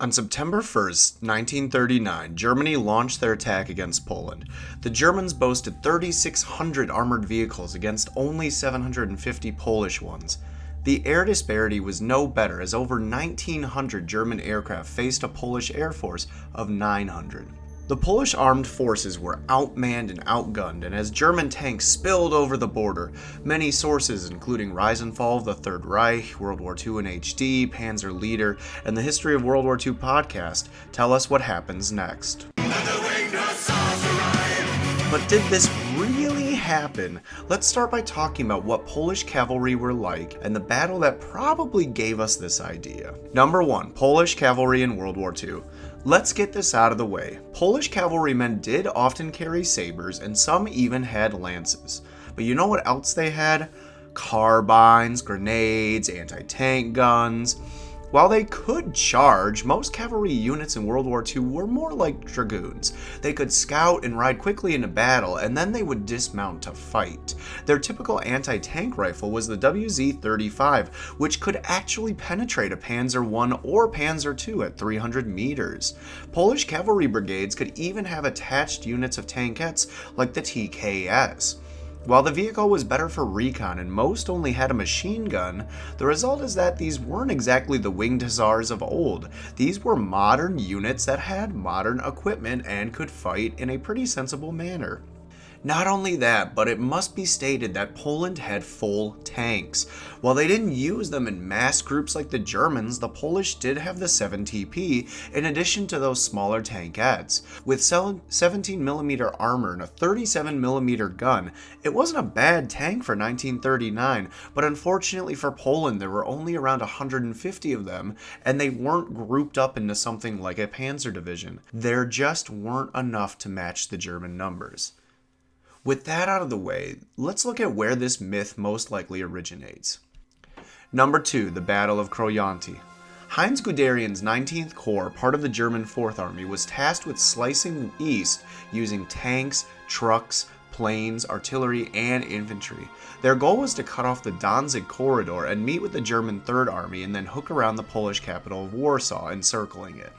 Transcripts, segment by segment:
On September 1st, 1939, Germany launched their attack against Poland. The Germans boasted 3,600 armored vehicles against only 750 Polish ones. The air disparity was no better, as over 1,900 German aircraft faced a Polish air force of 900. The Polish armed forces were outmanned and outgunned, and as German tanks spilled over the border, many sources, including Rise and Fall of the Third Reich, World War II in HD, Panzer Leader, and the History of World War II podcast, tell us what happens next. But did this really happen? Let's start by talking about what Polish cavalry were like and the battle that probably gave us this idea. Number 1. Polish cavalry in World War II. Let's get this out of the way. Polish cavalrymen did often carry sabers, and some even had lances. But you know what else they had? Carbines, grenades, anti-tank guns. While they could charge, most cavalry units in World War II were more like dragoons. They could scout and ride quickly into battle, and then they would dismount to fight. Their typical anti-tank rifle was the WZ-35, which could actually penetrate a Panzer I or Panzer II at 300 meters. Polish cavalry brigades could even have attached units of tankettes like the TKS. While the vehicle was better for recon and most only had a machine gun, the result is that these weren't exactly the winged hussars of old. These were modern units that had modern equipment and could fight in a pretty sensible manner. Not only that, but it must be stated that Poland had full tanks. While they didn't use them in mass groups like the Germans, the Polish did have the 7TP in addition to those smaller tankettes. With 17mm armor and a 37mm gun, it wasn't a bad tank for 1939, but unfortunately for Poland there were only around 150 of them, and they weren't grouped up into something like a Panzer division. There just weren't enough to match the German numbers. With that out of the way, let's look at where this myth most likely originates. Number 2, the Battle of Krojanty. Heinz Guderian's 19th Corps, part of the German 4th Army, was tasked with slicing east using tanks, trucks, planes, artillery, and infantry. Their goal was to cut off the Danzig corridor and meet with the German 3rd Army and then hook around the Polish capital of Warsaw, encircling it.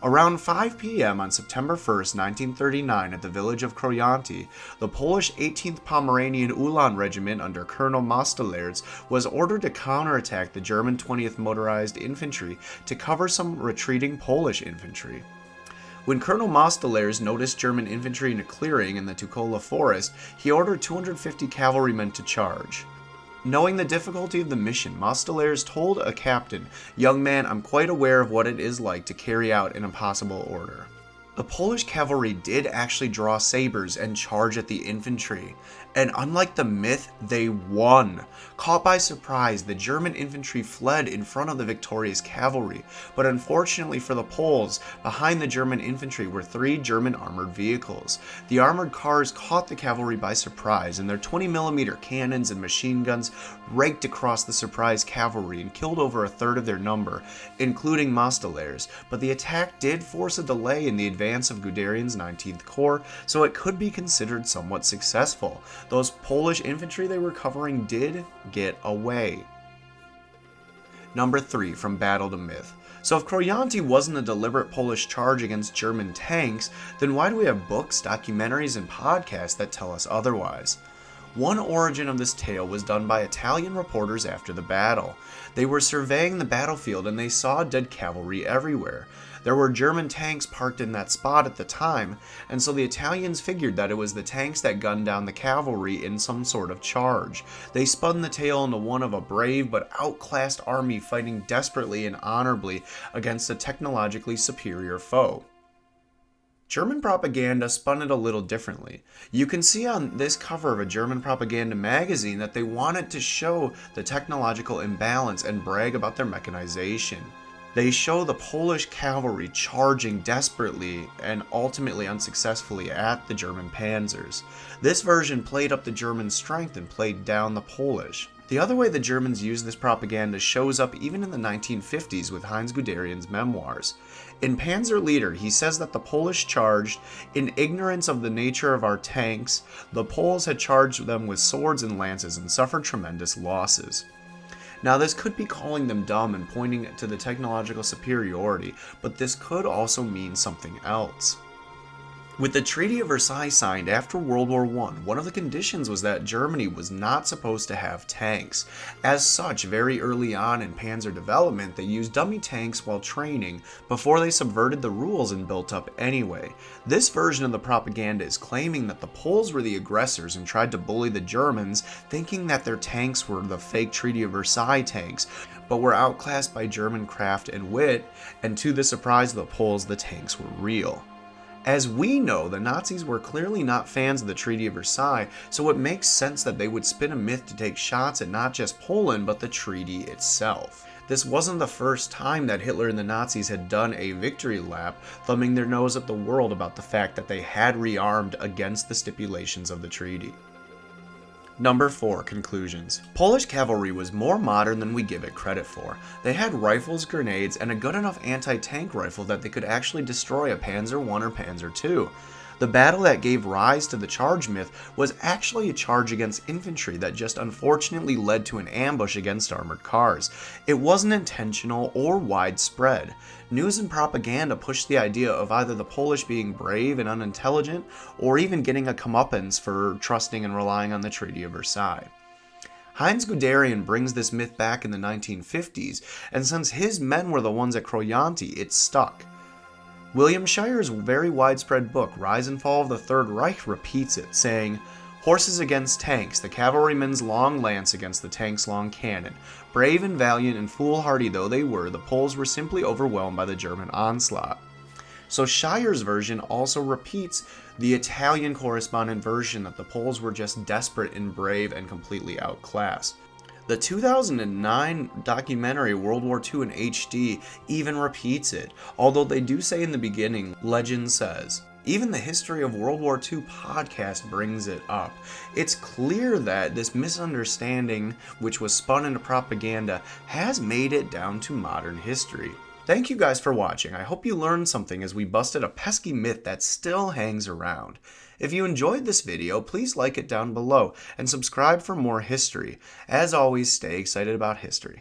Around 5 p.m. on September 1st, 1939, at the village of Krojanty, the Polish 18th Pomeranian Ulan Regiment under Colonel Mostolerz was ordered to counterattack the German 20th Motorized Infantry to cover some retreating Polish infantry. When Colonel Mostolerz noticed German infantry in a clearing in the Tukola forest, he ordered 250 cavalrymen to charge. Knowing the difficulty of the mission, Mostolerz told a captain, "Young man, I'm quite aware of what it is like to carry out an impossible order." The Polish cavalry did actually draw sabers and charge at the infantry, and unlike the myth, they won. Caught by surprise, the German infantry fled in front of the victorious cavalry, but unfortunately for the Poles, behind the German infantry were 3 German armored vehicles. The armored cars caught the cavalry by surprise, and their 20mm cannons and machine guns raked across the surprised cavalry and killed over a third of their number, including Mostolerz, but the attack did force a delay in the advance of Guderian's 19th Corps, so it could be considered somewhat successful. Those Polish infantry they were covering did get away. Number 3, from battle to myth. So if Krojanty wasn't a deliberate Polish charge against German tanks, then why do we have books, documentaries, and podcasts that tell us otherwise? One origin of this tale was done by Italian reporters after the battle. They were surveying the battlefield and they saw dead cavalry everywhere. There were German tanks parked in that spot at the time, and so the Italians figured that it was the tanks that gunned down the cavalry in some sort of charge. They spun the tale into one of a brave but outclassed army fighting desperately and honorably against a technologically superior foe. German propaganda spun it a little differently. You can see on this cover of a German propaganda magazine that they wanted to show the technological imbalance and brag about their mechanization. They show the Polish cavalry charging desperately and ultimately unsuccessfully at the German panzers. This version played up the German strength and played down the Polish. The other way the Germans use this propaganda shows up even in the 1950s with Heinz Guderian's memoirs. In Panzer Leader, he says that the Polish charged in ignorance of the nature of our tanks. The Poles had charged them with swords and lances and suffered tremendous losses. Now, this could be calling them dumb and pointing to the technological superiority, but this could also mean something else. With the Treaty of Versailles signed after World War I, one of the conditions was that Germany was not supposed to have tanks. As such, very early on in Panzer development, they used dummy tanks while training before they subverted the rules and built up anyway. This version of the propaganda is claiming that the Poles were the aggressors and tried to bully the Germans, thinking that their tanks were the fake Treaty of Versailles tanks, but were outclassed by German craft and wit, and to the surprise of the Poles, the tanks were real. As we know, the Nazis were clearly not fans of the Treaty of Versailles, so it makes sense that they would spin a myth to take shots at not just Poland, but the treaty itself. This wasn't the first time that Hitler and the Nazis had done a victory lap, thumbing their nose at the world about the fact that they had rearmed against the stipulations of the treaty. Number 4. Conclusions. Polish cavalry was more modern than we give it credit for. They had rifles, grenades, and a good enough anti-tank rifle that they could actually destroy a Panzer I or Panzer II. The battle that gave rise to the charge myth was actually a charge against infantry that just unfortunately led to an ambush against armored cars. It wasn't intentional or widespread. News and propaganda pushed the idea of either the Polish being brave and unintelligent, or even getting a comeuppance for trusting and relying on the Treaty of Versailles. Heinz Guderian brings this myth back in the 1950s, and since his men were the ones at Krojanty, it stuck. William Shirer's very widespread book, Rise and Fall of the Third Reich, repeats it, saying, "Horses against tanks, the cavalryman's long lance against the tank's long cannon. Brave and valiant and foolhardy though they were, the Poles were simply overwhelmed by the German onslaught." So Shirer's version also repeats the Italian correspondent version that the Poles were just desperate and brave and completely outclassed. The 2009 documentary World War II in HD even repeats it, although they do say in the beginning, legend says. Even the History of World War II podcast brings it up. It's clear that this misunderstanding, which was spun into propaganda, has made it down to modern history. Thank you guys for watching. I hope you learned something as we busted a pesky myth that still hangs around. If you enjoyed this video, please like it down below and subscribe for more history. As always, stay excited about history.